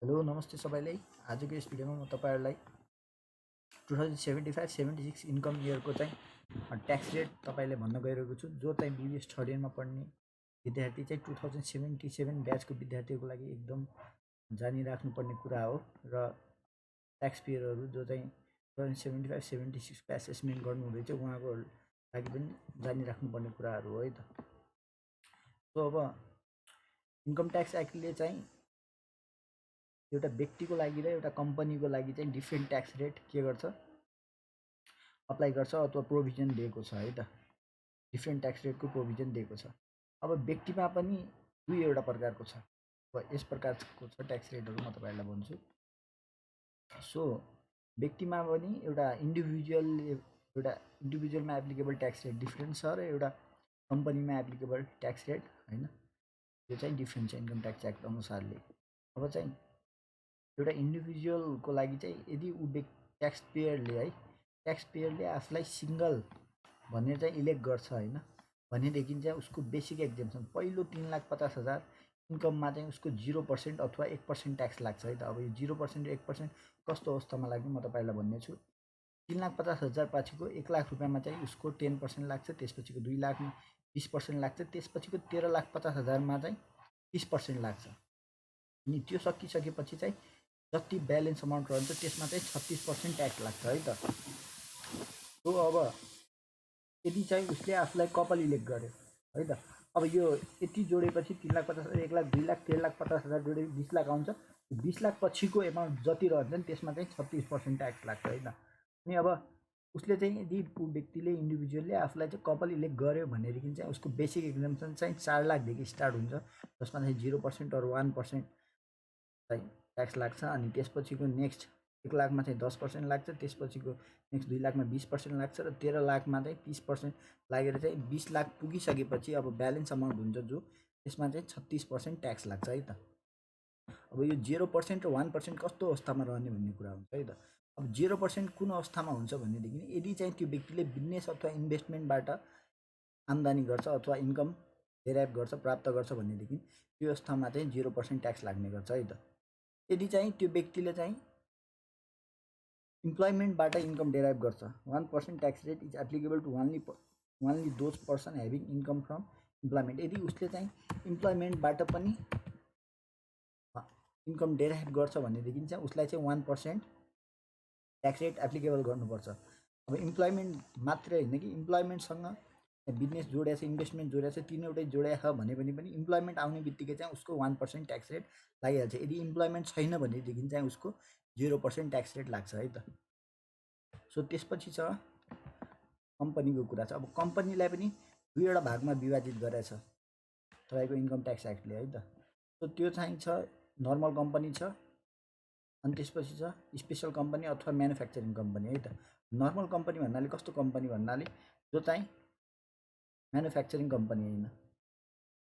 Hello नमस्ते सबैलाई। आजको यस भिडियोमा म तपाईहरुलाई 2075-76 इन्कम इयरको चाहिँ ट्याक्स रेट तपाईले भन्न गइरहेको छु। जो चाहिँ बीबीएस थर्ड इयरमा पढ्ने विद्यार्थी चाहिँ 2077 ब्याचको विद्यार्थीको लागि एकदम जानिराख्नुपर्ने कुरा हो र ट्याक्स पेयरहरु जो चाहिँ 2075-76 को एसेसमेन्ट गर्नुहुँदैछ उहाँको लागि पनि जानिराख्नुपर्ने कुराहरु हो है त। सो अब इन्कम ट्याक्स एक्टले चाहिँ एउटा व्यक्तिको लागि र एउटा कम्पनीको लागि चाहिँ डिफ्रेन्ट ट्याक्स रेट के गर्छ अप्लाई गर्छ अथवा प्रोभिजन दिएको छ है त। डिफ्रेन्ट ट्याक्स रेटको प्रोभिजन दिएको छ। अब व्यक्तिमा पनि दुईवटा प्रकारको छ। अब यस प्रकारको छ ट्याक्स रेटहरु म तपाईहरुलाई भन्छु। सो व्यक्तिमा पनि एउटा इन्डिभिजुअलमा एप्लिकेबल ट्याक्स रेट डिफ्रेन्ट छ र एउटा कम्पनीमा एप्लिकेबल ट्याक्स रेट हैन यो चाहिँ डिफ्रेन्ट छ इन्कम ट्याक्स एक्ट अनुसारले। अब चाहिँ एउटा इन्डिभिजुअलको लागि चाहिँ यदि उ ट्याक्स पेयरले आफूलाई सिंगल भनेर चाहिँ इलेक्ट गर्छ हैन भनेदेखि चाहिँ उसको बेसिक एक्जेम्पसन पहिलो 3,50,000 इन्कममा चाहिँ उसको 0% अथवा 1% ट्याक्स लाग्छ है त। अब यो 0% र 1% कस्तो अवस्थामा लाग्ने म तपाईलाई भन्ने छु। 3,50,000 पछिको 1,00,000 रुपैयाँमा चाहिँ उसको 10% लाग्छ, त्यसपछिको 2,00,000 मा 20% लाग्छ, त्यसपछिको 13,50,000 मा चाहिँ 30% लाग्छ। अनि त्यो सकिसकेपछि चाहिँ जति ब्यालेन्स अमाउन्ट रहन्छ त्यसमा चाहिँ 36% ट्याक्स लाग्छ है त। सो अब यदि चाहिँ उसले आफूलाई कपल इलेक्ट गर्यो है त। अब यो यति जोडेपछि 3,50,000 1,00,000 2,00,000 13,50,000 जोडे 20,00,000 आउँछ। 20,00,000 पछिको एमाउन्ट जति रहन्छ नि त्यसमा चाहिँ 36% ट्याक्स लाग्छ है त। अनि अब उसले चाहिँ यदि व्यक्तिले इन्डिभिजुअलले आफूलाई चाहिँ कपल इलेक्ट गर्यो भनेदेखि चाहिँ उसको बेसिक एक्जम्पसन चाहिँ 4,00,000 देखि स्टार्ट हुन्छ, जसमा चाहिँ 0% अर 1% चाहिँ ट्याक्स लाग्छ। अनि त्यसपछिको नेक्स्ट 1,00,000 मा चाहिँ 10% लाग्छ, त्यसपछिको नेक्स्ट 2,00,000 मा 20% लाग्छ र 13,00,000 मा चाहिँ 30% लागेर चाहिँ 20,00,000 पुगिसकेपछि अब ब्यालेन्स अमाउन्ट हुन्छ जो त्यसमा चाहिँ 36% ट्याक्स लाग्छ है त। अब यो 0% र 1% कस्तो अवस्थामा रहने भन्ने कुरा हुन्छ है त। अब 0% कुन अवस्थामा हुन्छ भनेदेखि यदि चाहिँ त्यो व्यक्तिले बिजनेस अथवा इन्भेस्टमेन्टबाट आम्दानी गर्छ अथवा इन्कम डेराइभ गर्छ प्राप्त गर्छ भनेदेखि त्यो अवस्थामा चाहिँ 0% ट्याक्स लाग्ने गर्छ है त। यदि चाहिँ त्यो व्यक्तिले चाहिँ इम्प्लोइमेन्टबाट इन्कम डेराइभ गर्छ 1% tax rate is applicable to only those person having income from employment. यदि उसले चाहिँ इम्प्लोइमेन्टबाट पनि इन्कम डेराइभ गर्छ भनेदेखि चाहिँ उसलाई चाहिँ 1% ट्याक्स रेट एप्लिकेबल गर्नुपर्छ। अब इम्प्लोइमेन्ट मात्रै होइन कि इम्प्लोइमेन्टसँग बिजनेस जोडिया छ, इन्भेस्टमेन्ट जोडिया छ, तीनवटै जोडिया छ भने पनि इम्प्लोइमेन्ट आउने बित्तिकै चाहिँ उसको 1% ट्याक्स रेट लागिहाल्छ। यदि इम्प्लोइमेन्ट छैन भनेदेखि चाहिँ उसको 0% ट्याक्स रेट लाग्छ है त। सो त्यसपछि छ कम्पनीको कुरा छ। अब कम्पनीलाई पनि दुईवटा भागमा विभाजित गरेछ तपाईको इन्कम ट्याक्स एक्टले है त। सो त्यो चाहिँ छ नर्मल कम्पनी छ, अनि त्यसपछि छ स्पेशल कम्पनी अथवा म्यानुफ्याक्चरिङ कम्पनी है त। नर्मल कम्पनी भन्नाले कस्तो कम्पनी भन्नाले जो चाहिँ म्यानुफ्याक्चरिङ कम्पनी होइन,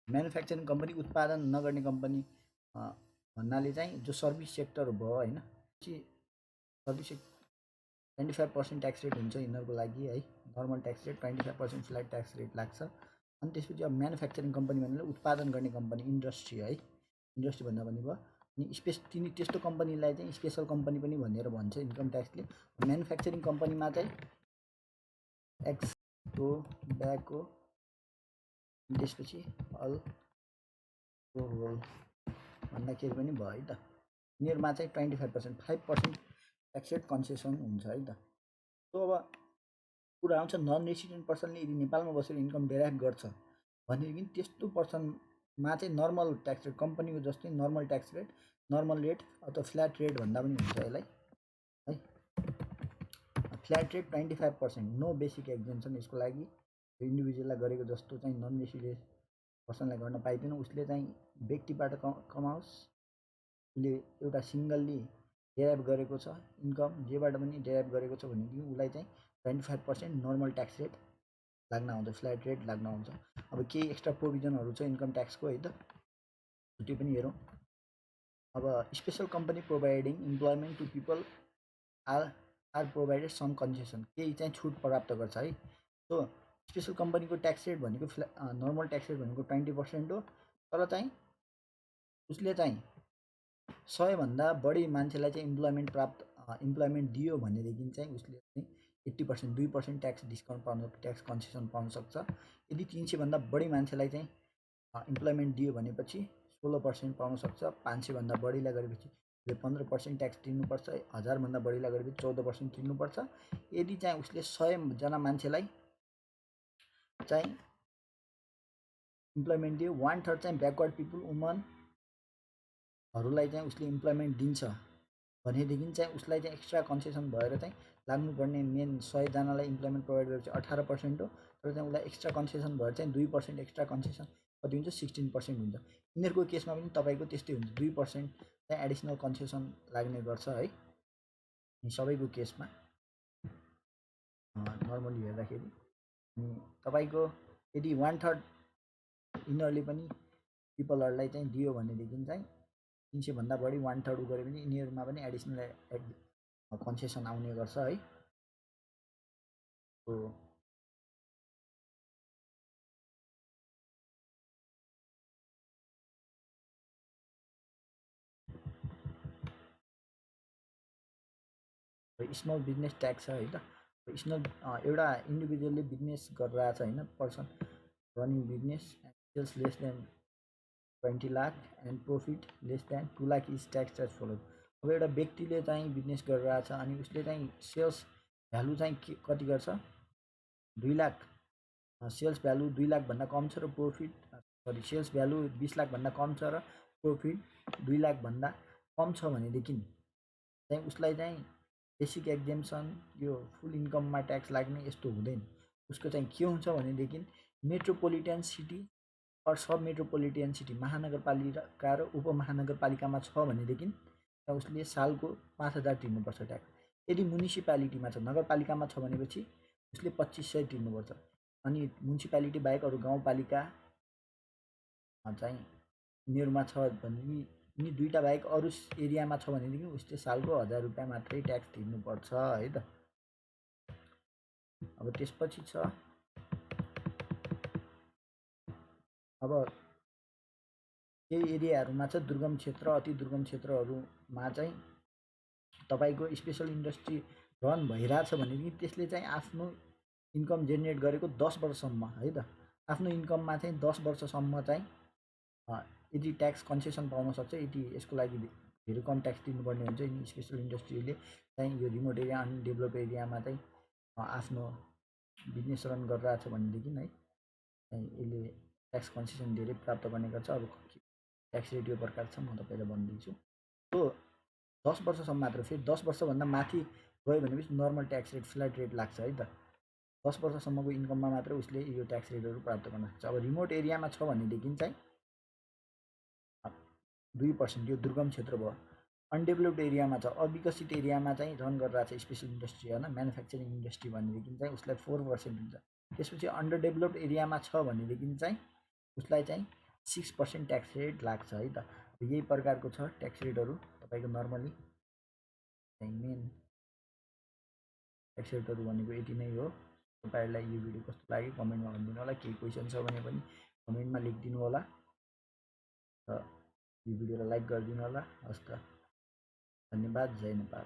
म्यानुफ्याक्चरिङ कम्पनी उत्पादन नगर्ने कम्पनी भन्नाले चाहिँ जो सर्भिस सेक्टर भयो होइन, सर्भिस 25% ट्याक्स रेट हुन्छ यिनीहरूको लागि है। Normal tax rate 25% flat tax rate लाग्छ। अनि त्यसपछि अब म्यानुफ्याक्चरिङ कम्पनी भन्नाले उत्पादन गर्ने कम्पनी इन्डस्ट्री है, इन्डस्ट्री भन्दा पनि भयो। अनि त्यस्तो कम्पनीलाई चाहिँ स्पेशल कम्पनी पनि भनेर भन्छ इन्कम ट्याक्सले। म्यानुफ्याक्चरिङ कम्पनीमा चाहिँ एक्स टोब्याको त्यसपछि अल्कोहोल भन्दाखेरि पनि भयो है त। यिनीहरूमा चाहिँ 25% 5% ट्याक्स रेट कन्सेसन हुन्छ है त। सो अब कुरा आउँछ नन रेसिडेन्ट पर्सनले यदि नेपालमा बसेर इन्कम डेराइभ गर्छ भनेदेखि त्यस्तो पर्सनमा चाहिँ नर्मल ट्याक्स रेट कम्पनीको जस्तै normal tax rate, normal rate अथवा फ्ल्याट रेट भन्दा पनि हुन्छ यसलाई है। फ्ल्याट रेट 25%, नो बेसिक एक्जम्पसन यसको लागि। इन्डिभिजुअललाई गरेको जस्तो चाहिँ नन रेसिडेन्ट पर्सनलाई गर्न पाइँदैन। उसले चाहिँ व्यक्तिबाट कमाओस्, उसले एउटा सिङ्गल्ली डेराइभ गरेको छ इन्कम जेबाट पनि डेराइभ गरेको छ भनेदेखि उसलाई चाहिँ 25% नर्मल ट्याक्स रेट लाग्न आउँछ, फ्ल्याट रेट लाग्न आउँछ। अब केही एक्स्ट्रा प्रोभिजनहरू छ इन्कम ट्याक्सको है त, त्यो पनि हेरौँ। अब special company providing employment to people are provided some concession, केही चाहिँ छुट प्राप्त गर्छ है। सो स्पेशल कम्पनीको ट्याक्स रेट भनेको नर्मल ट्याक्स रेट भनेको 20% हो, तर चाहिँ उसले चाहिँ 100 भन्दा बढी मान्छेलाई चाहिँ इम्प्लोइमेन्ट दियो भनेदेखि चाहिँ उसले चाहिँ 80% 2% ट्याक्स डिस्काउन्ट पाउन ट्याक्स कन्सेसन पाउन सक्छ। यदि 300 भन्दा बढी मान्छेलाई चाहिँ इम्प्लोइमेन्ट दियो भनेपछि 16% पाउन सक्छ। 500 भन्दा बढीलाई गरेपछि उसले 15% ट्याक्स तिर्नुपर्छ। 1000 भन्दा बढीलाई गरेपछि 14% तिर्नुपर्छ। यदि चाहिँ उसले 100 जना मान्छेलाई चाहिँ इम्प्लोइमेन्ट दियो, 1/3 चाहिँ ब्याकवर्ड पिपुल वुमनहरूलाई चाहिँ उसले इम्प्लोइमेन्ट दिन्छ भनेदेखि चाहिँ उसलाई चाहिँ एक्स्ट्रा कन्सेसन भएर चाहिँ लाग्नुपर्ने मेन 100 जनालाई इम्प्लोइमेन्ट प्रोभाइड गरेपछि 18% हो। तर चाहिँ उसलाई एक्स्ट्रा कन्सेसन भएर चाहिँ 2% एक्स्ट्रा कन्सेसन कति हुन्छ 16% हुन्छ। यिनीहरूको केसमा पनि तपाईँको त्यस्तै हुन्छ, 2% चाहिँ एडिसनल कन्सेसन लाग्ने गर्छ है सबैको केसमा नर्मली हेर्दाखेरि। अनि तपाईँको यदि 1/3 यिनीहरूले पनि पिपलहरूलाई चाहिँ दियो भनेदेखि चाहिँ 300 भन्दा बढी 1/3 गऱ्यो भने यिनीहरूमा पनि एडिसनल कन्सेसन आउने गर्छ है। स्मल बिजनेस ट्याक्स छ है त। स्मल एउटा इन्डिभिजुअलले बिजनेस गरिरहेछ होइन, person running business sales less than 20 lakh and profit less than 2 lakh is tax as follow. अब एउटा व्यक्तिले चाहिँ बिजनेस गरिरहेछ अनि उसले चाहिँ सेल्स भ्यालु चाहिँ कति गर्छ 2 लाख, सेल्स भ्यालु 2 लाखभन्दा कम छ र प्रफिट सेल्स भ्यालु 20 लाखभन्दा कम छ र प्रफिट 2 लाखभन्दा कम छ भनेदेखि चाहिँ उसलाई चाहिँ बेसिक एक्जेम्सन यो फुल इन्कममा ट्याक्स लाग्ने यस्तो हुँदैन। उसको चाहिँ के हुन्छ भनेदेखि metropolitan city or sub metropolitan city महानगरपालिका र उपमहानगरपालिकामा छ भनेदेखि उसले सालको 5000 तिर्नुपर्छ ट्याक्स। यदि म्युनिसिपालिटीमा छ, नगरपालिकामा छ भनेपछि उसले 2500 तिर्नुपर्छ। अनि म्युनिसिपालिटी बाहेक अरू गाउँपालिका चाहिँ यिनीहरूमा छ भनेदेखि यिनी दुईवटा बाहेक अरू एरियामा छ भनेदेखि उसले सालको 1000 रुपियाँ मात्रै ट्याक्स तिर्नुपर्छ है त। अब त्यसपछि छ अब केही एरियाहरूमा चाहिँ दुर्गम क्षेत्र, अति दुर्गम क्षेत्रहरूमा चाहिँ तपाईँको स्पेसल इन्डस्ट्री रन भइरहेछ भनेदेखि त्यसले चाहिँ आफ्नो इन्कम जेनेरेट गरेको 10 वर्षसम्म है त, आफ्नो इन्कममा चाहिँ 10 वर्षसम्म चाहिँ यदि ट्याक्स कन्सेसन पाउन सक्छ। यदि यसको लागि धेरै कम ट्याक्स तिर्नुपर्ने हुन्छ। यदि स्पेसल इन्डस्ट्रीले चाहिँ यो रिमोट एरिया अनि डेभलप एरियामा चाहिँ आफ्नो बिजनेस रन गरिरहेछ भनेदेखि है यसले ट्याक्स कन्सेसन धेरै प्राप्त गर्ने गर्छ। अब ट्याक्स रेट यो प्रकार छ, म तपाईँलाई भनिदिन्छु। त्यो 10 वर्षसम्म मात्र, फेरि 10 वर्षभन्दा माथि गयो भनेपछि normal tax rate flat rate लाग्छ है त। 10 वर्षसम्मको इन्कममा मात्र उसले यो ट्याक्स रेटहरू प्राप्त गर्न सक्छ। अब रिमोट एरियामा छ भनेदेखि चाहिँ 2% यो दुर्गम क्षेत्र भयो। अनडेभलप्ड एरियामा छ, अविकसित एरियामा चाहिँ रन गरिरहेको छ स्पेसल इन्डस्ट्री होइन, म्यानुफ्याक्चरिङ इन्डस्ट्री भनेदेखि चाहिँ उसलाई 4% हुन्छ। त्यसपछि अन्डर डेभलप्ड एरियामा छ भनेदेखि चाहिँ उसलाई चाहिँ 6% ट्याक्स रेट लाग्छ है त। यही प्रकारको छ ट्याक्स रेटहरू तपाईँको नर्मली चाहिँ मेन ट्याक्स रेटहरू भनेको यति नै हो। तपाईँहरूलाई यो भिडियो कस्तो लाग्यो कमेन्टमा भनिदिनु होला। केही क्वेसन छ भने पनि कमेन्टमा लेखिदिनु होला र यो भिडियोलाई लाइक गरिदिनु होला। हस् त, धन्यवाद। जय नेपाल।